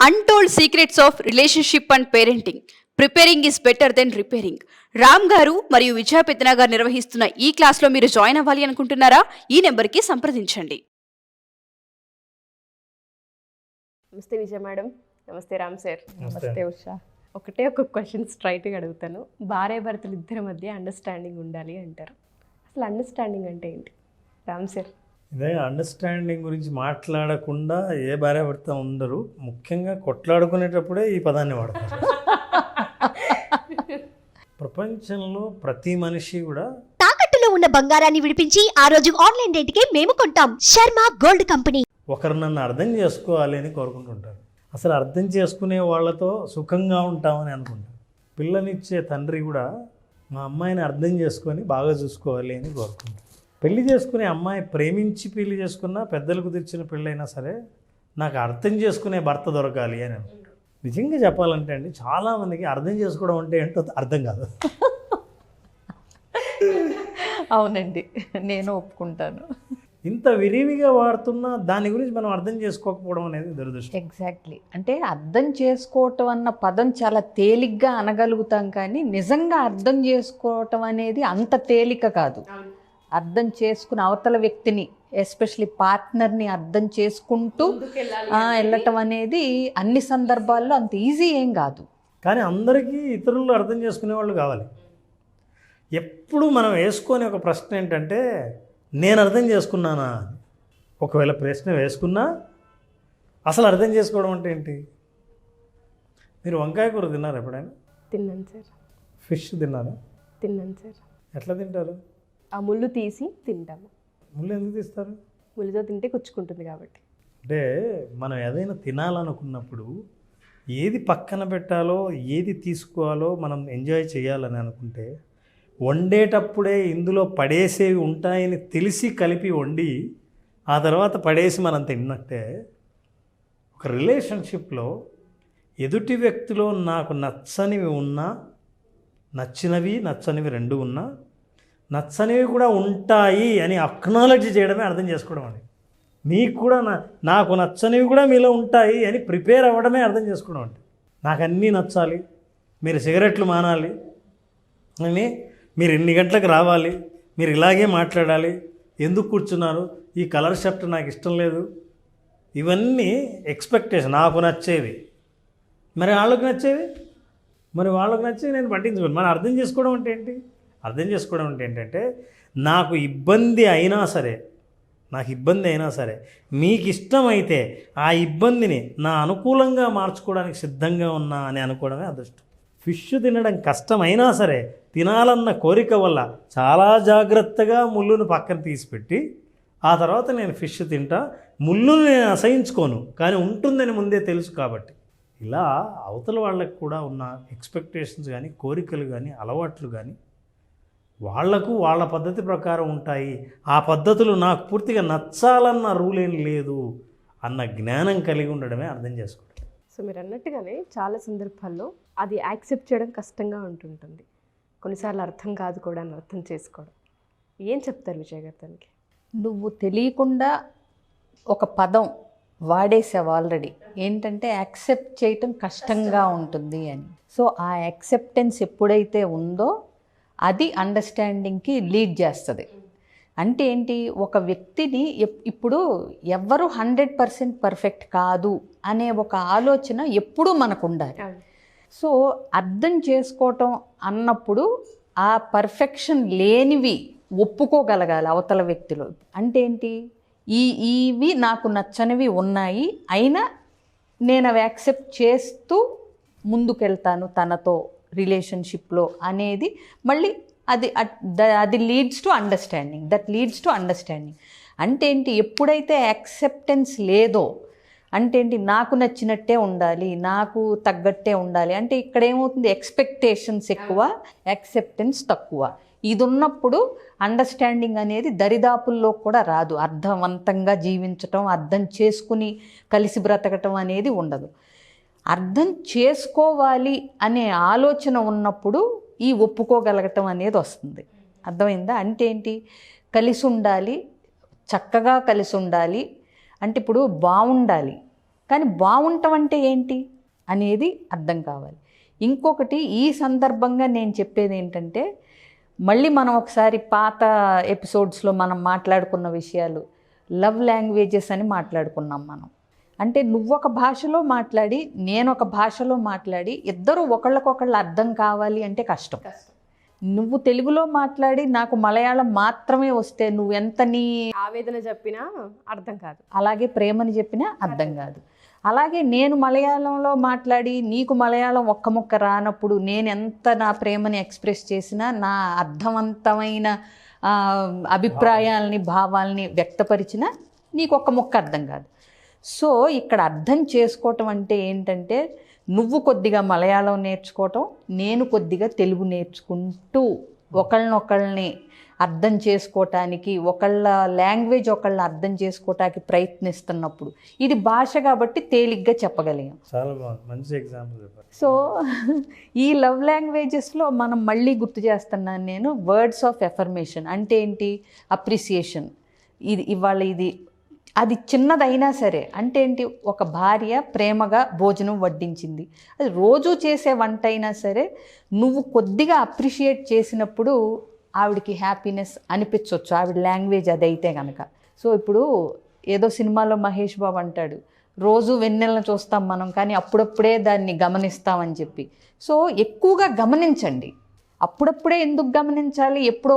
Untold secrets of relationship and parenting preparing is better than repairing. Ram గారు మరియు విజయ పెద్దన గారు నిర్వహిస్తున్న ఈ క్లాస్లో మీరు జాయిన్ అవ్వాలి అనుకుంటున్నారా? ఈ నెంబర్కి సంప్రదించండి. నమస్తే విజయ మేడం. నమస్తే రామ్ సార్. నమస్తే ఉషా. ఒకటే ఒక క్వశ్చన్ స్ట్రైట్గా అడుగుతాను. భార్యాభర్తలు ఇద్దరి మధ్య అండర్స్టాండింగ్ ఉండాలి అంటారు. అసలు అండర్స్టాండింగ్ అంటే ఏంటి రామ్ సార్? ఇదే అండర్స్టాండింగ్ గురించి మాట్లాడకుండా ఏ భార్యాభర్త ఉండరు. ముఖ్యంగా కొట్లాడుకునేటప్పుడే ఈ పదాన్ని వాడతారు. ప్రపంచంలో ప్రతి మనిషి కూడా తాకట్టులో ఉన్న బంగారాన్ని విడిపించి ఆ రోజు ఆన్లైన్ రేటుకే మేము కొంటాం. Sharma gold company. ఒకరు నన్ను అర్థం చేసుకోవాలి అని కోరుకుంటుంటారు. అసలు అర్థం చేసుకునే వాళ్ళతో సుఖంగా ఉంటామని అనుకుంటారు. పిల్లనిచ్చే తండ్రి కూడా మా అమ్మాయిని అర్థం చేసుకొని బాగా చూసుకోవాలి అని కోరుకుంటారు. పెళ్లి చేసుకునే అమ్మాయి ప్రేమించి పెళ్లి చేసుకున్నా, పెద్దలకు తెచ్చిన పెళ్ళైనా సరే నాకు అర్థం చేసుకునే భర్త దొరకాలి అని అనుకుంటారు. నిజంగా చెప్పాలంటే అండి, చాలామందికి అర్థం చేసుకోవడం అంటే ఏంటో అర్థం కాదు. అవునండి, నేను ఒప్పుకుంటాను. ఇంత విరివిగా వాడుతున్నా దాని గురించి మనం అర్థం చేసుకోకపోవడం అనేది దురదృష్టం. ఎగ్జాక్ట్లీ. అంటే అర్థం చేసుకోవటం అన్న పదం చాలా తేలిగ్గా అనగలుగుతాం, కానీ నిజంగా అర్థం చేసుకోవటం అనేది అంత తేలిక కాదు. అర్థం చేసుకుని అవతల వ్యక్తిని, ఎస్పెషలీ పార్ట్నర్ని అర్థం చేసుకుంటూ వెళ్ళటం అనేది అన్ని సందర్భాల్లో అంత ఈజీ ఏం కాదు. కానీ అందరికీ ఇతరులు అర్థం చేసుకునే వాళ్ళు కావాలి. ఎప్పుడు మనం వేసుకునే ఒక ప్రశ్న ఏంటంటే, నేను అర్థం చేసుకున్నానా? ఒకవేళ ప్రశ్న వేసుకున్నా అసలు అర్థం చేసుకోవడం అంటే ఏంటి? మీరు వంకాయ కూర తిన్నారా ఎప్పుడైనా? తిన్నాను సార్. ఫిష్ తిన్నారా? తిన్నాను సార్. ఎట్లా తింటారు? ఆ ముళ్ళు తీసి తింటాము. ముళ్ళు ఎందుకు తీస్తారు? ముళ్ళుతో తింటే కుచ్చుకుంటుంది కాబట్టి. అంటే మనం ఏదైనా తినాలనుకున్నప్పుడు ఏది పక్కన పెట్టాలో, ఏది తీసుకోవాలో మనం ఎంజాయ్ చేయాలని అనుకుంటే, వండేటప్పుడే ఇందులో పడేసేవి ఉంటాయని తెలిసి కలిపి వండి ఆ తర్వాత పడేసి మనం తిన్నట్టే, ఒక రిలేషన్షిప్లో ఎదుటి వ్యక్తిలో నాకు నచ్చనివి ఉన్నా, నచ్చనివి రెండు ఉన్నా, నచ్చనివి కూడా ఉంటాయి అని అక్నాలెడ్జ్ చేయడమే అర్థం చేసుకోవడం అని. మీకు కూడా నాకు నచ్చనివి కూడా మీలో ఉంటాయి అని ప్రిపేర్ అవ్వడమే అర్థం చేసుకోవడం అంటే. నాకు అన్నీ నచ్చాలి, మీరు సిగరెట్లు మానాలి అని, మీరు ఎన్ని గంటలకు రావాలి, మీరు ఇలాగే మాట్లాడాలి, ఎందుకు కూర్చున్నారు, ఈ కలర్ షర్ట్ నాకు ఇష్టం లేదు, ఇవన్నీ ఎక్స్పెక్టేషన్. నాకు నచ్చేవి, మరి వాళ్ళకి నచ్చేవి, వాళ్ళకి నచ్చేవి నేను పట్టించుకోను. మనం అర్థం చేసుకోవడం అంటే ఏంటి? అర్థం చేసుకోవడం అంటే ఏంటంటే, నాకు ఇబ్బంది అయినా సరే మీకు ఇష్టమైతే ఆ ఇబ్బందిని నా అనుకూలంగా మార్చుకోవడానికి సిద్ధంగా ఉన్నా అని అనుకోవడమే అదృష్టం. ఫిష్ తినడం కష్టమైనా సరే తినాలన్న కోరిక వల్ల చాలా జాగ్రత్తగా ముళ్ళును పక్కన తీసిపెట్టి ఆ తర్వాత నేను ఫిష్ తింటా, ముళ్ళును నేను అసహించుకోను, కానీ ఉంటుందని ముందే తెలుసు కాబట్టి. ఇలా అవతల వాళ్ళకు కూడా ఉన్న ఎక్స్పెక్టేషన్స్ కానీ, కోరికలు కానీ, అలవాట్లు కానీ వాళ్లకు వాళ్ళ పద్ధతి ప్రకారం ఉంటాయి. ఆ పద్ధతులు నాకు పూర్తిగా నచ్చాలన్న రూల్ ఏం లేదు అన్న జ్ఞానం కలిగి ఉండడమే అర్థం చేసుకోవడం. సో మీరు అన్నట్టుగానే చాలా సందర్భాల్లో అది యాక్సెప్ట్ చేయడం కష్టంగా ఉంటుంటుంది. కొన్నిసార్లు అర్థం కాదు కూడా అని అర్థం చేసుకోవడం. ఏం చెప్తారు విజయ్ గారు దానికి? నువ్వు తెలియకుండా ఒక పదం వాడేసావు ఆల్రెడీ. ఏంటంటే యాక్సెప్ట్ చేయటం కష్టంగా ఉంటుంది అని. సో ఆ యాక్సెప్టెన్స్ ఎప్పుడైతే ఉందో అది అండర్స్టాండింగ్కి లీడ్ చేస్తుంది. అంటే ఏంటి, ఒక వ్యక్తిని ఇప్పుడు ఎవ్వరూ 100% పర్ఫెక్ట్ కాదు అనే ఒక ఆలోచన ఎప్పుడూ మనకు ఉండాలి. సో అర్థం చేసుకోవటం అన్నప్పుడు ఆ పర్ఫెక్షన్ లేనివి ఒప్పుకోగలగాలి అవతల వ్యక్తిలో. అంటే ఏంటి, ఇవి నాకు నచ్చనివి ఉన్నాయి, అయినా నేను అవి యాక్సెప్ట్ చేస్తూ ముందుకెళ్తాను తనతో రిలేషన్షిప్లో అనేది. మళ్ళీ అది లీడ్స్ టు అండర్స్టాండింగ్. అంటే ఏంటి, ఎప్పుడైతే యాక్సెప్టెన్స్ లేదో, అంటే ఏంటి, నాకు నచ్చినట్టే ఉండాలి, నాకు తగ్గట్టే ఉండాలి అంటే ఇక్కడ ఏమవుతుంది, ఎక్స్పెక్టేషన్స్ ఎక్కువ, యాక్సెప్టెన్స్ తక్కువ. ఇది ఉన్నప్పుడు అండర్స్టాండింగ్ అనేది దరిదాపుల్లో కూడా రాదు. అర్థవంతంగా జీవించటం, అర్థం చేసుకుని కలిసి బ్రతకటం అనేది ఉండదు. అర్థం చేసుకోవాలి అనే ఆలోచన ఉన్నప్పుడు ఈ ఒప్పుకోగలగటం అనేది వస్తుంది. అర్థమైందా? అంటే ఏంటి, కలిసి ఉండాలి, చక్కగా కలిసి ఉండాలి అంటే ఇప్పుడు బాగుండాలి, కానీ బాగుంటాం అంటే ఏంటి అనేది అర్థం కావాలి. ఇంకొకటి ఈ సందర్భంగా నేను చెప్పేది ఏంటంటే, మళ్ళీ మనం ఒకసారి పాత ఎపిసోడ్స్లో మనం మాట్లాడుకున్న విషయాలు, లవ్ లాంగ్వేజెస్ అని మాట్లాడుకున్నాం మనం. అంటే నువ్వొక భాషలో మాట్లాడి నేనొక భాషలో మాట్లాడి ఇద్దరు ఒకళ్ళకొకళ్ళు అర్థం కావాలి అంటే కష్టం. నువ్వు తెలుగులో మాట్లాడి నాకు మలయాళం మాత్రమే వస్తే నువ్వెంత నీ ఆవేదన చెప్పినా అర్థం కాదు, అలాగే ప్రేమని చెప్పినా అర్థం కాదు. అలాగే నేను మలయాళంలో మాట్లాడి నీకు మలయాళం ఒక్క ముక్క రానప్పుడు నేను ఎంత నా ప్రేమని ఎక్స్ప్రెస్ చేసినా, నా అర్థవంతమైన అభిప్రాయాలని భావాల్ని వ్యక్తపరిచినా నీకు ఒక్క ముక్క అర్థం కాదు. సో ఇక్కడ అర్థం చేసుకోవటం అంటే ఏంటంటే, నువ్వు కొద్దిగా మలయాళం నేర్చుకోవటం, నేను కొద్దిగా తెలుగు నేర్చుకుంటూ ఒకళ్ళనొకళ్ళని అర్థం చేసుకోవటానికి, ఒకళ్ళ లాంగ్వేజ్ ఒకళ్ళని అర్థం చేసుకోవటానికి ప్రయత్నిస్తున్నప్పుడు, ఇది భాష కాబట్టి తేలిగ్గా చెప్పగలిగాం. చాలా బాగుంది, మంచి ఎగ్జాంపుల్ చెప్పారు. సో ఈ లవ్ లాంగ్వేజెస్లో మనం మళ్ళీ గుర్తు చేస్తున్నాను నేను, వర్డ్స్ ఆఫ్ ఎఫర్మేషన్ అంటే ఏంటి? అప్రిసియేషన్. ఇది ఇవాళ ఇది అది చిన్నదైనా సరే అంటే ఏంటి? ఒక భార్య ప్రేమగా భోజనం వడ్డించింది, అది రోజు చేసే వంట అయినా సరే నువ్వు కొద్దిగా అప్రిషియేట్ చేసినప్పుడు ఆవిడికి హ్యాపీనెస్ అనిపించవచ్చు, ఆవిడ లాంగ్వేజ్ అదైతే కనుక. సో ఇప్పుడు ఏదో సినిమాలో మహేష్ బాబు అంటాడు, రోజు వెన్నెలను చూస్తాం మనం కానీ అప్పుడప్పుడే దాన్ని గమనిస్తామని చెప్పి. సో ఎక్కువగా గమనించండి. అప్పుడప్పుడే ఎందుకు గమనించాలి? ఎప్పుడో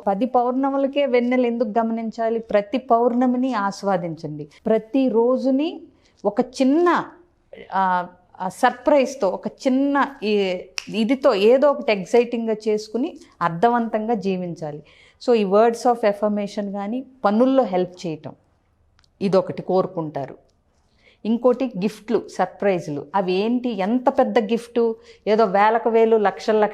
10 పౌర్ణములకే వెన్నెలు ఎందుకు గమనించాలి? ప్రతి పౌర్ణమిని ఆస్వాదించండి. ప్రతి రోజుని ఒక చిన్న సర్ప్రైజ్తో, ఒక చిన్న ఇదితో ఏదో ఒకటి ఎగ్జైటింగ్గా చేసుకుని అర్థవంతంగా జీవించాలి. సో ఈ వర్డ్స్ ఆఫ్ ఎఫర్మేషన్ కానీ పనుల్లో హెల్ప్ చేయటం, ఇదొకటి కోరుకుంటారు. ఇంకోటి గిఫ్ట్లు, సర్ప్రైజ్లు. అవి ఏంటి? ఎంత పెద్ద గిఫ్టు, ఏదో వేలకు వేలు లక్షలు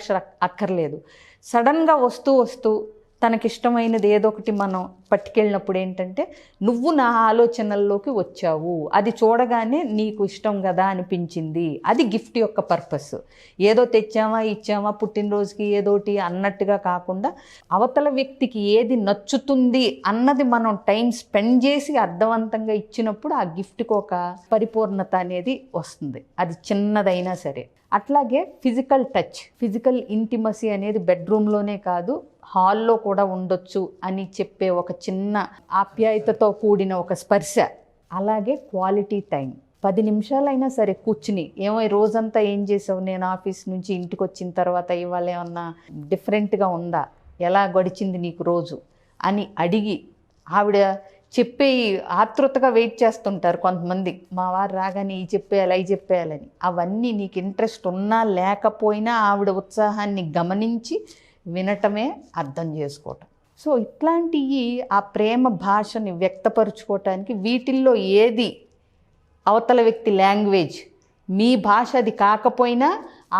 అక్కర్లేదు. సడన్గా వస్తూ తనకిష్టమైనది ఏదో ఒకటి మనం పట్టుకెళ్ళినప్పుడు ఏంటంటే, నువ్వు నా ఆలోచనల్లోకి వచ్చావు, అది చూడగానే నీకు ఇష్టం కదా అనిపించింది. అది గిఫ్ట్ యొక్క పర్పస్. ఏదో తెచ్చామా ఇచ్చామా పుట్టినరోజుకి ఏదోటి అన్నట్టుగా కాకుండా, అవతల వ్యక్తికి ఏది నచ్చుతుంది అన్నది మనం టైం స్పెండ్ చేసి అర్థవంతంగా ఇచ్చినప్పుడు ఆ గిఫ్ట్కి ఒక పరిపూర్ణత అనేది వస్తుంది, అది చిన్నదైనా సరే. అట్లాగే ఫిజికల్ టచ్, ఫిజికల్ ఇంటిమసీ అనేది బెడ్రూమ్లోనే కాదు హాల్లో కూడా ఉండొచ్చు అని చెప్పే ఒక చిన్న ఆప్యాయతతో కూడిన ఒక స్పర్శ. అలాగే క్వాలిటీ టైం, 10 నిమిషాలైనా సరే కూర్చుని, ఏమో రోజంతా ఏం చేసావు, నేను ఆఫీస్ నుంచి ఇంటికి వచ్చిన తర్వాత ఇవాళ ఏమన్నా డిఫరెంట్గా ఉందా, ఎలా గడిచింది నీకు రోజు అని అడిగి, ఆవిడ చెప్పే ఆతృతగా వెయిట్ చేస్తుంటారు కొంతమంది, మా వారు రాగానే ఈ చెప్పేయాలి అవి చెప్పేయాలని. అవన్నీ నీకు ఇంట్రెస్ట్ ఉన్నా లేకపోయినా ఆవిడ ఉత్సాహాన్ని గమనించి వినటమే అర్థం చేసుకోవటం. సో ఇట్లాంటివి ఆ ప్రేమ భాషని వ్యక్తపరుచుకోవటానికి, వీటిల్లో ఏది అవతల వ్యక్తి లాంగ్వేజ్, మీ భాష అది కాకపోయినా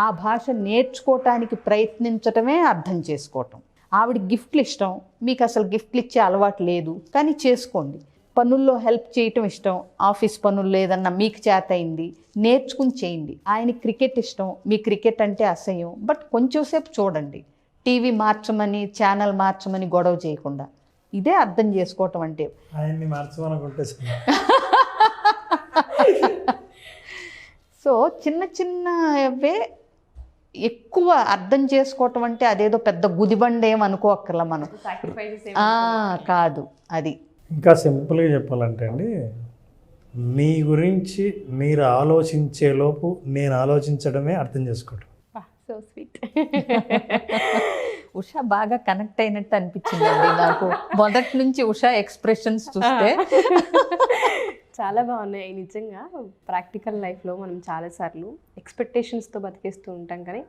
ఆ భాష నేర్చుకోవటానికి ప్రయత్నించటమే అర్థం చేసుకోవటం. ఆవిడ గిఫ్ట్లు ఇష్టం, మీకు అసలు గిఫ్ట్లు ఇచ్చే అలవాటు లేదు కానీ చేసుకోండి. పనుల్లో హెల్ప్ చేయటం ఇష్టం, ఆఫీస్ పనుల్లో ఏదన్నా మీకు చేత అయింది నేర్చుకుని చేయండి. ఆయన క్రికెట్ ఇష్టం, మీ క్రికెట్ అంటే అసహ్యం, బట్ కొంచెం సేపు చూడండి. టీవీ మార్చమని, ఛానల్ మార్చమని గొడవ చేయకుండా. ఇదే అర్థం చేసుకోవటం అంటే. ఆయన్ని మార్చమనుకుంటే సో చిన్నవే ఎక్కువ అర్థం చేసుకోవటం అంటే అదేదో పెద్ద గుదిబండ ఏమనుకోక్కర్లా మనం, కాదు. అది ఇంకా సింపుల్గా చెప్పాలంటే అండి, మీ గురించి మీరు ఆలోచించేలోపు నేను ఆలోచించడమే అర్థం చేసుకోవటం. So sweet. ఉషా బాగా కనెక్ట్ అయినట్టు అనిపించిందండి నాకు మొదటి నుంచి ఉషా ఎక్స్ప్రెషన్స్ చూస్తే. చాలా బాగున్నాయి నిజంగా. ప్రాక్టికల్ లైఫ్లో మనం చాలాసార్లు ఎక్స్పెక్టేషన్స్తో బతికేస్తూ ఉంటాం, కానీ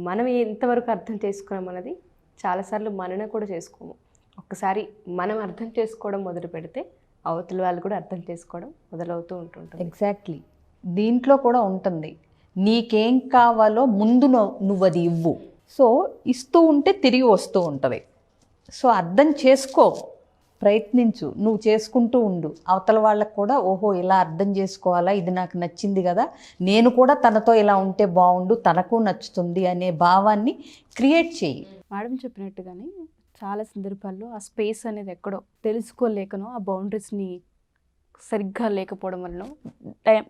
మనం ఎంతవరకు అర్థం చేసుకున్నాం అన్నది చాలాసార్లు మనన కూడా చేసుకోము. ఒక్కసారి మనం అర్థం చేసుకోవడం మొదలు పెడితే అవతల వాళ్ళు కూడా అర్థం చేసుకోవడం మొదలవుతూ ఉంటుంటుంది. ఎగ్జాక్ట్లీ. దీంట్లో కూడా ఉంటుంది, నీకేం కావాలో ముందు నువ్వు అది ఇవ్వు. సో ఇస్తూ ఉంటే తిరిగి వస్తూ ఉంటుంది. సో అర్థం చేసుకో, ప్రయత్నించు, నువ్వు చేసుకుంటూ ఉండు. అవతల వాళ్ళకు కూడా ఓహో ఇలా అర్థం చేసుకోవాలా, ఇది నాకు నచ్చింది కదా, నేను కూడా తనతో ఇలా ఉంటే బాగుండు, తనకు నచ్చుతుంది అనే భావాన్ని క్రియేట్ చేయి. మేడం చెప్పినట్టుగానే చాలా సందర్భాల్లో ఆ స్పేస్ అనేది ఎక్కడో తెలుసుకోలేకనో ఆ బౌండరీస్ని సరిగ్గా లేకపోవడం వలన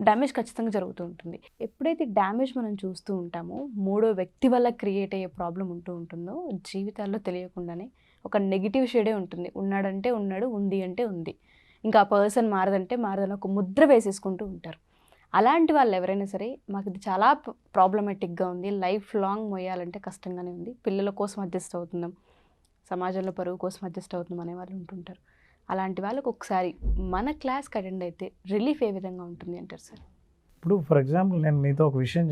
డ్యామేజ్ ఖచ్చితంగా జరుగుతూ ఉంటుంది. ఎప్పుడైతే డ్యామేజ్ మనం చూస్తూ ఉంటామో మూడో వ్యక్తి వల్ల క్రియేట్ అయ్యే ప్రాబ్లం ఉంటూ ఉంటుందో జీవితాల్లో తెలియకుండానే ఒక నెగిటివ్ షేడే ఉంటుంది. ఉన్నాడంటే ఉన్నాడు, ఉంది అంటే ఉంది, ఇంకా ఆ పర్సన్ మారదంటే మారదని ఒక ముద్ర వేసేసుకుంటూ ఉంటారు. అలాంటి వాళ్ళు ఎవరైనా సరే మాకు ఇది చాలా ప్రాబ్లమేటిక్గా ఉంది, లైఫ్ లాంగ్ మోయాలంటే కష్టంగానే ఉంది, పిల్లల కోసం అడ్జస్ట్ అవుతున్నాం, సమాజంలో పరువు కోసం అడ్జస్ట్ అవుతున్నాం అనే వాళ్ళు ఉంటుంటారు. అలాంటి వాళ్ళకి ఒకసారి మన క్లాస్కి అటెండ్ అయితే రిలీఫ్ ఏ విధంగా ఉంటుంది అంటారు సార్? ఇప్పుడు ఫర్ ఎగ్జాంపుల్ నేను మీతో ఒక విషయం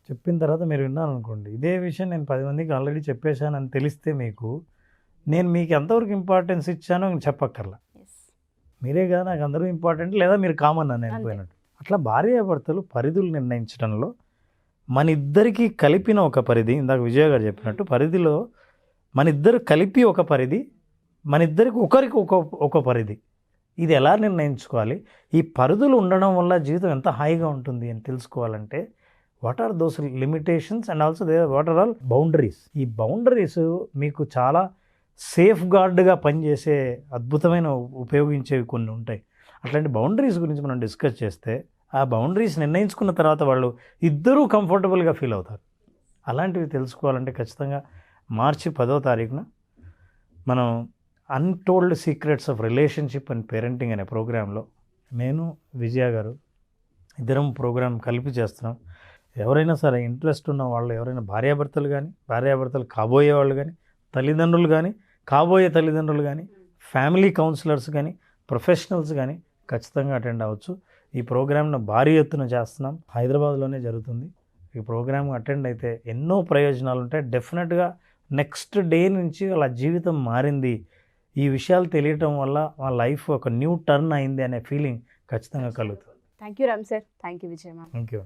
చెప్పిన తర్వాత మీరు విన్నాను అనుకోండి, ఇదే విషయం నేను 10 మందికి ఆల్రెడీ చెప్పేశానని తెలిస్తే నేను మీకు ఎంతవరకు ఇంపార్టెన్స్ ఇచ్చానో చెప్పక్కర్లా. మీరే కదా నాకు అందరూ ఇంపార్టెంట్, లేదా మీరు కామన్ అని వెళ్ళిపోయినట్టు. అట్లా భార్యాభర్తలు పరిధులు నిర్ణయించడంలో మన ఇద్దరికి కలిపిన ఒక పరిధి, ఇందాక విజయ గారు చెప్పినట్టు పరిధిలో మన ఇద్దరు కలిపి ఒక పరిధి, మన ఇద్దరికి ఒకరికి ఒక పరిధి, ఇది ఎలా నిర్ణయించుకోవాలి, ఈ పరిధులు ఉండడం వల్ల జీవితం ఎంత హాయిగా ఉంటుంది అని తెలుసుకోవాలంటే what are those limitations and also what are all boundaries. ఈ బౌండరీస్ మీకు చాలా సేఫ్ గార్డ్గా పనిచేసే అద్భుతమైన ఉపయోగించేవి కొన్ని ఉంటాయి. అట్లాంటి బౌండరీస్ గురించి మనం డిస్కస్ చేస్తే ఆ బౌండరీస్ నిర్ణయించుకున్న తర్వాత వాళ్ళు ఇద్దరూ కంఫర్టబుల్గా ఫీల్ అవుతారు. అలాంటివి తెలుసుకోవాలంటే ఖచ్చితంగా మార్చి 10వ తారీఖున మనం untold secrets of relationship and parenting అనే ప్రోగ్రాంలో నేను విజయ గారు ఇద్దరం ప్రోగ్రాం కలిపి చేస్తున్నాం. ఎవరైనా సరే ఇంట్రెస్ట్ ఉన్న వాళ్ళు, ఎవరైనా భార్యాభర్తలు కానీ, భార్యాభర్తలు కాబోయే వాళ్ళు కానీ, తల్లిదండ్రులు కానీ, కాబోయే తల్లిదండ్రులు కానీ, ఫ్యామిలీ కౌన్సిలర్స్ కానీ, ప్రొఫెషనల్స్ కానీ ఖచ్చితంగా అటెండ్ అవ్వచ్చు. ఈ ప్రోగ్రామ్ను భారీ ఎత్తున చేస్తున్నాం, హైదరాబాద్లోనే జరుగుతుంది. ఈ ప్రోగ్రామ్ అటెండ్ అయితే ఎన్నో ప్రయోజనాలు ఉంటాయి. డెఫినెట్గా నెక్స్ట్ డే నుంచి వాళ్ళ జీవితం మారింది, ఈ విషయాలు తెలియటం వల్ల వాళ్ళ లైఫ్ ఒక న్యూ టర్న్ అయింది అనే ఫీలింగ్ ఖచ్చితంగా కలుగుతుంది. Thank you Ram sir, thank you Vijaya ma'am. Thank you.